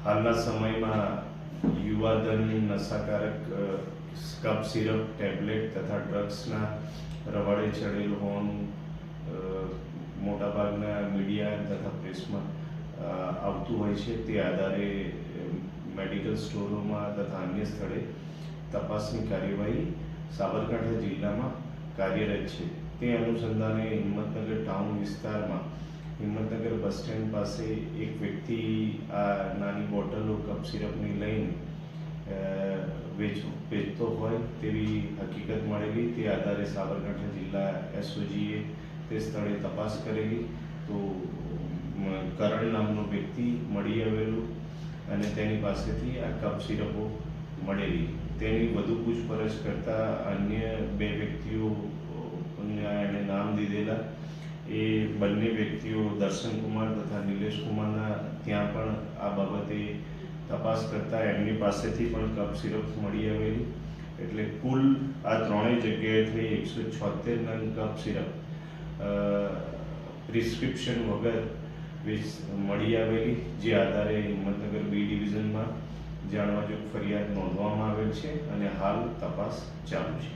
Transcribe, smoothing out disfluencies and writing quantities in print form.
હાલના સમયમાં યુવાધન નશાકારક કફ syrup, tablet તથા ડ્રગ્સના રવાડે ચડેલ હોવાનું મોટાભાગના મીડિયા તથા પ્રેસમાં આવતું હોય છે. તે આધારે મેડિકલ સ્ટોરોમાં તથા અન્ય સ્થળે તપાસની કાર્યવાહી સાબરકાંઠા જિલ્લામાં કાર્યરત છે. તે અનુસંધાને હિંમતનગર ટાઉન વિસ્તારમાં હિંમતનગર બસ સ્ટેન્ડ પાસે એક વ્યક્તિ આ નાની બોટલો કફ સિરપની લઈને વેચતો હોય તેવી હકીકત મળેલી. તે આધારે સાબરકાંઠા જિલ્લા એસઓજીએ તે સ્થળે તપાસ કરેલી તો કરણ નામનો વ્યક્તિ મળી આવેલું અને તેની પાસેથી આ કફ સિરપો મળેલી. તેની વધુ પૂછપરછ કરતા અન્ય બે વ્યક્તિઓ એણે નામ દીધેલા. એ બંને વ્યક્તિઓ દર્શનકુમાર તથા નિલેશકુમારના ત્યાં પણ આ બાબતે તપાસ કરતા એમની પાસેથી પણ કફ સિરપ મળી આવેલી. એટલે કુલ આ ત્રણેય જગ્યાએ થઈ 176 નંગ કફ સિરપ પ્રિસ્ક્રિપ્શન વગર મળી આવેલી, જે આધારે હિંમતનગર બી ડિવિઝનમાં જાણવાજોગ ફરિયાદ નોંધવામાં આવેલ છે અને હાલ તપાસ ચાલુ છે.